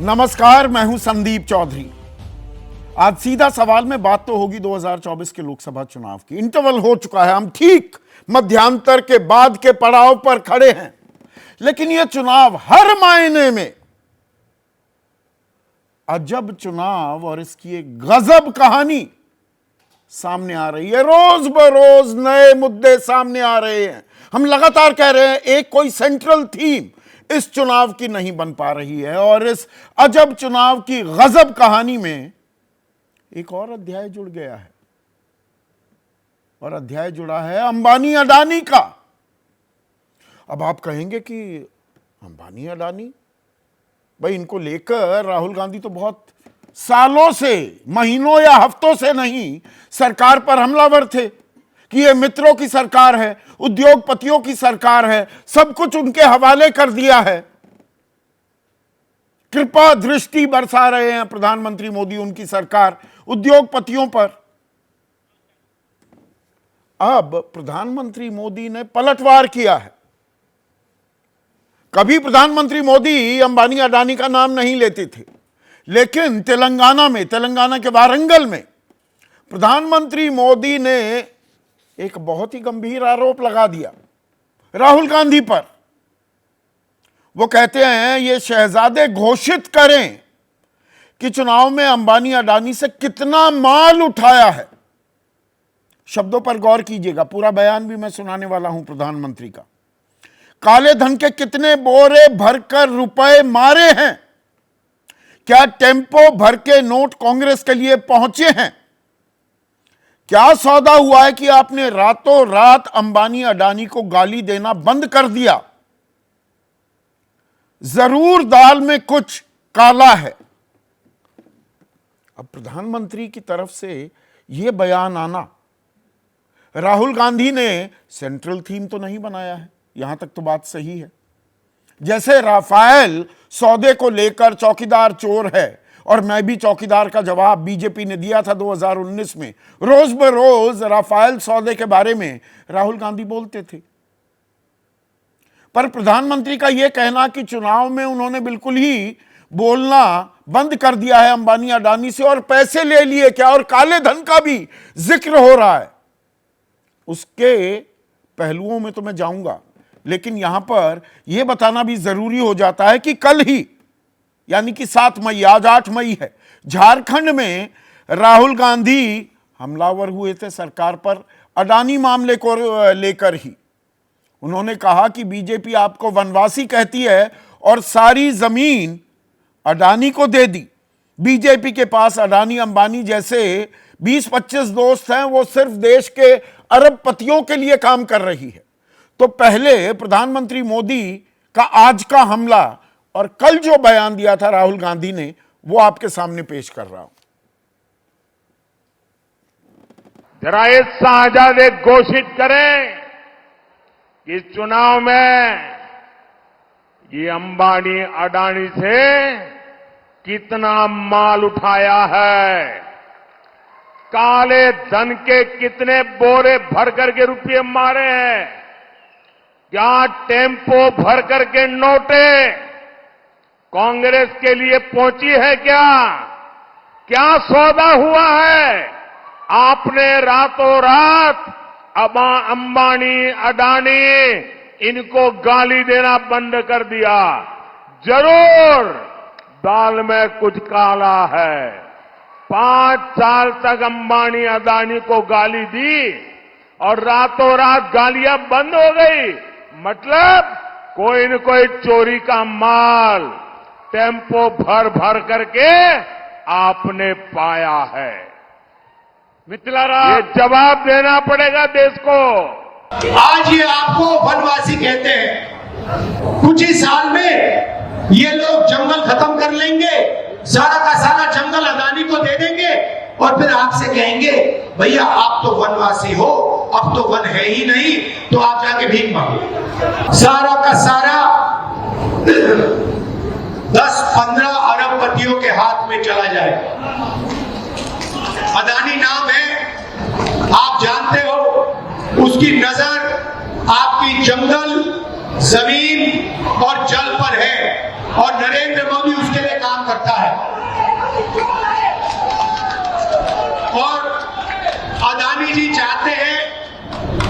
नमस्कार, मैं हूं संदीप चौधरी। आज सीधा सवाल में बात तो होगी 2024 के लोकसभा चुनाव की। इंटरवल हो चुका है, हम ठीक मध्यांतर के बाद के पड़ाव पर खड़े हैं, लेकिन यह चुनाव हर मायने में अजब चुनाव और इसकी एक गजब कहानी सामने आ रही है। रोज बरोज नए मुद्दे सामने आ रहे हैं। हम लगातार कह रहे हैं एक कोई सेंट्रल थीम इस चुनाव की नहीं बन पा रही है, और इस अजब चुनाव की गजब कहानी में एक और अध्याय जुड़ गया है, और अध्याय जुड़ा है अंबानी अडानी का। अब आप कहेंगे कि अंबानी अडानी, भाई इनको लेकर राहुल गांधी तो बहुत सालों से, महीनों या हफ्तों से नहीं, सरकार पर हमलावर थे कि ये मित्रों की सरकार है, उद्योगपतियों की सरकार है, सब कुछ उनके हवाले कर दिया है। कृपा दृष्टि बरसा रहे हैं प्रधानमंत्री मोदी, उनकी सरकार उद्योगपतियों पर। अब प्रधानमंत्री मोदी ने पलटवार किया है। कभी प्रधानमंत्री मोदी अंबानी अडानी का नाम नहीं लेते थे, लेकिन तेलंगाना के वारंगल में प्रधानमंत्री मोदी ने एक बहुत ही गंभीर आरोप लगा दिया राहुल गांधी पर। वो कहते हैं ये शहजादे घोषित करें कि चुनाव में अंबानी अडानी से कितना माल उठाया है। शब्दों पर गौर कीजिएगा, पूरा बयान भी मैं सुनाने वाला हूं प्रधानमंत्री का। काले धन के कितने बोरे भरकर रुपए मारे हैं? क्या टेम्पो भर के नोट कांग्रेस के लिए पहुंचे हैं? क्या सौदा हुआ है कि आपने रातों रात अंबानी अडानी को गाली देना बंद कर दिया? जरूर दाल में कुछ काला है। अब प्रधानमंत्री की तरफ से यह बयान आना, राहुल गांधी ने सेंट्रल थीम तो नहीं बनाया है, यहां तक तो बात सही है। जैसे राफेल सौदे को लेकर चौकीदार चोर है और मैं भी चौकीदार का जवाब बीजेपी ने दिया था 2019 में, रोज बरोज राफेल सौदे के बारे में राहुल गांधी बोलते थे। पर प्रधानमंत्री का यह कहना कि चुनाव में उन्होंने बिल्कुल ही बोलना बंद कर दिया है अंबानी अडानी से और पैसे ले लिए क्या, और काले धन का भी जिक्र हो रहा है, उसके पहलुओं में तो मैं जाऊंगा, लेकिन यहां पर यह बताना भी जरूरी हो जाता है कि कल ही, यानी कि 7 मई, आज 8 मई है, झारखंड में राहुल गांधी हमलावर हुए थे सरकार पर अडानी मामले को लेकर ही। उन्होंने कहा कि बीजेपी आपको वनवासी कहती है और सारी जमीन अडानी को दे दी। बीजेपी के पास अडानी अंबानी जैसे 20-25 दोस्त हैं, वो सिर्फ देश के अरबपतियों के लिए काम कर रही है। तो पहले प्रधानमंत्री मोदी का आज का हमला और कल जो बयान दिया था राहुल गांधी ने, वो आपके सामने पेश कर रहा हूं। जरा ये शाहजादे घोषित करें कि चुनाव में ये अंबानी अडानी से कितना माल उठाया है, काले धन के कितने बोरे भर करके रुपये मारे हैं, क्या टेम्पो भर करके नोटे कांग्रेस के लिए पहुंची है, क्या सौदा हुआ है? आपने रातों रात अंबानी अडानी इनको गाली देना बंद कर दिया। जरूर दाल में कुछ काला है। 5 साल तक अंबानी अडानी को गाली दी और रातों रात गालियां बंद हो गई। मतलब कोई न कोई चोरी का माल टेम्पो भर भर करके आपने पाया है। मिथिलाराम, ये जवाब देना पड़ेगा देश को। आज ये आपको वनवासी कहते हैं। कुछ ही साल में ये लोग जंगल खत्म कर लेंगे, सारा का सारा जंगल अडानी को दे देंगे और फिर आपसे कहेंगे भैया आप तो वनवासी हो, अब तो वन है ही नहीं, तो आप जाके भीख मांगो। सारा का सारा 10-15 अरबपतियों के हाथ में चला जाए। अडानी नाम है, आप जानते हो, उसकी नजर आपकी जंगल, जमीन और जल पर है और नरेंद्र मोदी उसके लिए काम करता है। और अदानी जी चाहते हैं,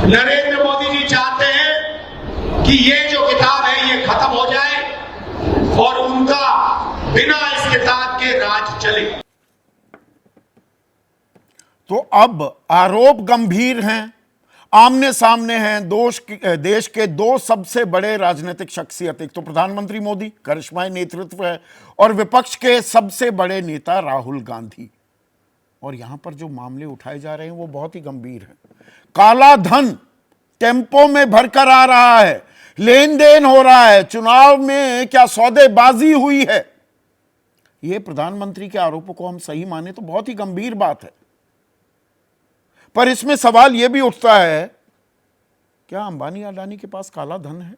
नरेंद्र मोदी जी चाहते हैं कि ये जो किताब है ये खत्म हो जाए और उनका बिना इस किताब के राज चले। तो अब आरोप गंभीर हैं, आमने सामने हैं देश के दो सबसे बड़े राजनीतिक शख्सियत, एक तो प्रधानमंत्री मोदी, करिश्माई नेतृत्व है, और विपक्ष के सबसे बड़े नेता राहुल गांधी। और यहां पर जो मामले उठाए जा रहे हैं वो बहुत ही गंभीर है। काला धन टेम्पो में भरकर आ रहा है, लेन देन हो रहा है, चुनाव में क्या सौदेबाजी हुई है। यह प्रधानमंत्री के आरोपों को हम सही माने तो बहुत ही गंभीर बात है, पर इसमें सवाल यह भी उठता है, क्या अंबानी अडानी के पास काला धन है?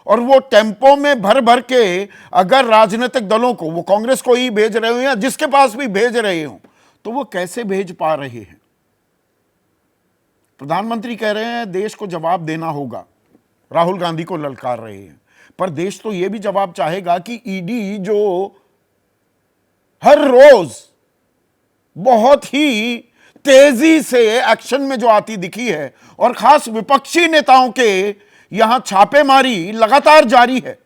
और वो टेम्पो में भर भर के अगर राजनीतिक दलों को, वो कांग्रेस को ही भेज रहे हो या जिसके पास भी भेज रहे हो, तो वो कैसे भेज पा रहे हैं? प्रधानमंत्री कह रहे हैं देश को जवाब देना होगा, राहुल गांधी को ललकार रहे हैं, पर देश तो यह भी जवाब चाहेगा कि ईडी जो हर रोज बहुत ही तेजी से एक्शन में जो आती दिखी है और खास विपक्षी नेताओं के यहां छापेमारी लगातार जारी है,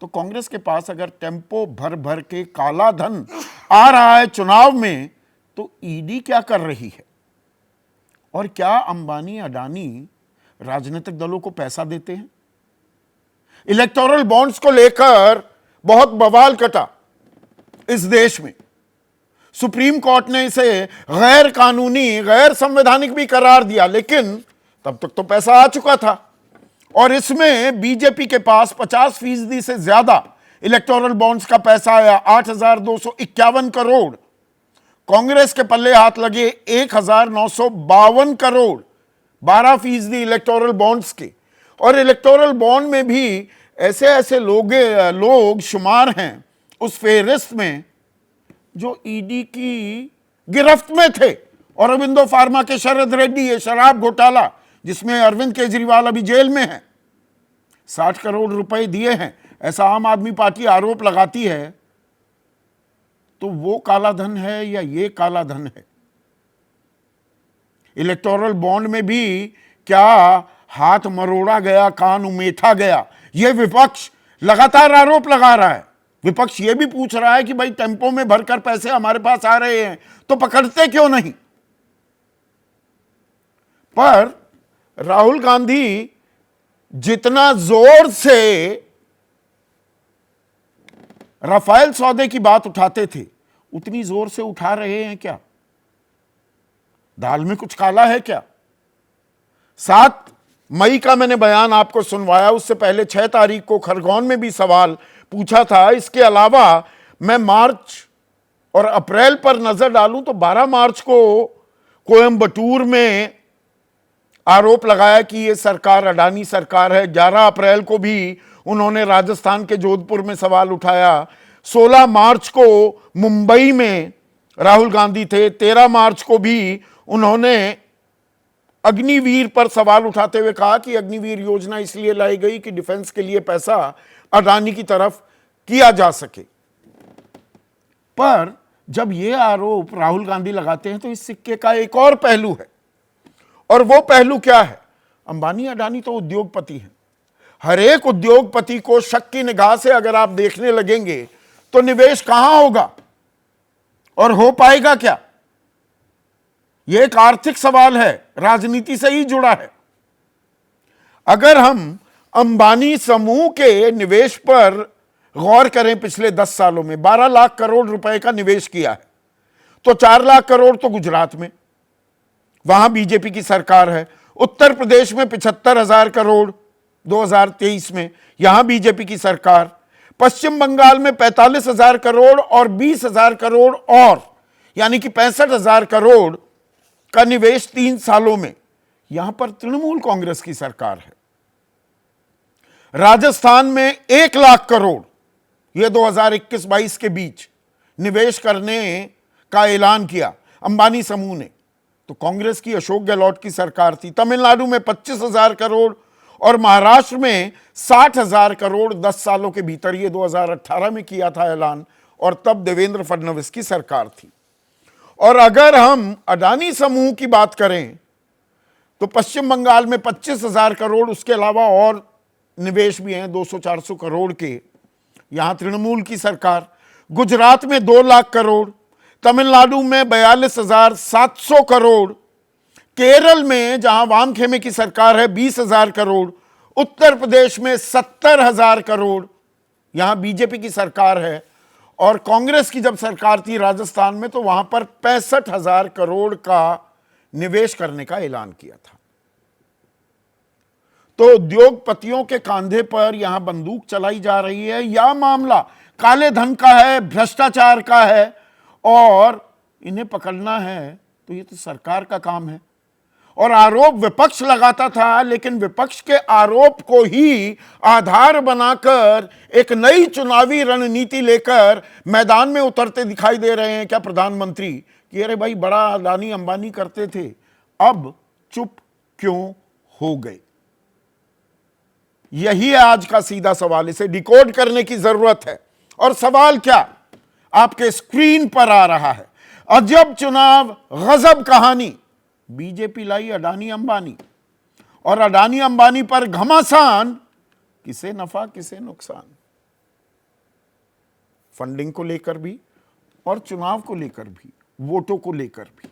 तो कांग्रेस के पास अगर टेम्पो भर भर के काला धन आ रहा है चुनाव में, तो ईडी क्या कर रही है? और क्या अंबानी अडानी राजनीतिक दलों को पैसा देते हैं? इलेक्टोरल बॉन्ड्स को लेकर बहुत बवाल कटा इस देश में। सुप्रीम कोर्ट ने इसे गैर कानूनी, गैर संवैधानिक भी करार दिया, लेकिन तब तक तो पैसा आ चुका था और इसमें बीजेपी के पास 50% से ज्यादा इलेक्टोरल बॉन्ड्स का पैसा आया, 8,251 करोड़। कांग्रेस के पल्ले हाथ लगे 1,952 करोड़, 12% इलेक्टोरल बॉन्ड्स के। और इलेक्टोरल बॉन्ड में भी ऐसे ऐसे लोग शुमार हैं उस फेहरिस्त में जो ईडी की गिरफ्त में थे। और अरविंदो फार्मा के शरद रेड्डी, ये शराब घोटाला जिसमें अरविंद केजरीवाल अभी जेल में है, 60 करोड़ रुपए दिए हैं, ऐसा आम आदमी पार्टी आरोप लगाती है। तो वो काला धन है या ये काला धन है? इलेक्टोरल बॉन्ड में भी क्या हाथ मरोड़ा गया, कान उमेठा गया? ये विपक्ष लगातार आरोप लगा रहा है। विपक्ष ये भी पूछ रहा है कि भाई टेम्पो में भरकर पैसे हमारे पास आ रहे हैं तो पकड़ते क्यों नहीं? पर राहुल गांधी जितना जोर से राफेल सौदे की बात उठाते थे, उतनी जोर से उठा रहे हैं क्या? दाल में कुछ काला है क्या? 7 मई का मैंने बयान आपको सुनवाया, उससे पहले 6 तारीख को खरगोन में भी सवाल पूछा था। इसके अलावा मैं मार्च और अप्रैल पर नजर डालूं तो 12 मार्च को कोयंबटूर में आरोप लगाया कि यह सरकार अडानी सरकार है। 11 अप्रैल को भी उन्होंने राजस्थान के जोधपुर में सवाल उठाया। 16 मार्च को मुंबई में राहुल गांधी थे। 13 मार्च को भी उन्होंने अग्निवीर पर सवाल उठाते हुए कहा कि अग्निवीर योजना इसलिए लाई गई कि डिफेंस के लिए पैसा अडानी की तरफ किया जा सके। पर जब यह आरोप राहुल गांधी लगाते हैं तो इस सिक्के का एक और पहलू है, और वो पहलू क्या है? अंबानी अडानी तो उद्योगपति हैं। हर एक उद्योगपति को शक की निगाह से अगर आप देखने लगेंगे तो निवेश कहां होगा और हो पाएगा क्या? यह एक आर्थिक सवाल है, राजनीति से ही जुड़ा है। अगर हम अंबानी समूह के निवेश पर गौर करें, पिछले 10 सालों में 12 लाख करोड़ रुपए का निवेश किया है, तो 4 लाख करोड़ तो गुजरात में, वहां बीजेपी की सरकार है। उत्तर प्रदेश में 75,000 करोड़ 2023 में, यहां बीजेपी की सरकार। पश्चिम बंगाल में 45,000 करोड़ और 20,000 करोड़ और, यानी कि 65,000 करोड़ का निवेश 3 सालों में, यहां पर तृणमूल कांग्रेस की सरकार है। राजस्थान में 1 लाख करोड़, यह 2021-22 के बीच निवेश करने का ऐलान किया अंबानी समूह ने, तो कांग्रेस की अशोक गहलोत की सरकार थी। तमिलनाडु में 25,000 करोड़ और महाराष्ट्र में 60,000 करोड़ 10 सालों के भीतर, ये 2018 में किया था ऐलान, और तब देवेंद्र फडणवीस की सरकार थी। और अगर हम अडानी समूह की बात करें तो पश्चिम बंगाल में 25,000 करोड़, उसके अलावा और निवेश भी हैं 200-400 करोड़ के, यहां तृणमूल की सरकार। गुजरात में 2 लाख करोड़, तमिलनाडु में 42,700 करोड़, केरल में जहां वामखेमे की सरकार है 20,000 करोड़, उत्तर प्रदेश में 70,000 करोड़, यहां बीजेपी की सरकार है, और कांग्रेस की जब सरकार थी राजस्थान में तो वहां पर 65,000 करोड़ का निवेश करने का ऐलान किया था। तो उद्योगपतियों के कांधे पर यहां बंदूक चलाई जा रही है, या मामला काले धन का है, भ्रष्टाचार का है, और इन्हें पकड़ना है तो ये तो सरकार का काम है। और आरोप विपक्ष लगाता था, लेकिन विपक्ष के आरोप को ही आधार बनाकर एक नई चुनावी रणनीति लेकर मैदान में उतरते दिखाई दे रहे हैं क्या प्रधानमंत्री, कि अरे भाई बड़ा अडानी अंबानी करते थे, अब चुप क्यों हो गए। यही है आज का सीधा सवाल, इसे डिकोड करने की जरूरत है। और सवाल क्या आपके स्क्रीन पर आ रहा है, अजब चुनाव गजब कहानी, बीजेपी लाई अडानी अंबानी, और अडानी अंबानी पर घमासान, किसे नफा किसे नुकसान, फंडिंग को लेकर भी और चुनाव को लेकर भी, वोटों को लेकर भी।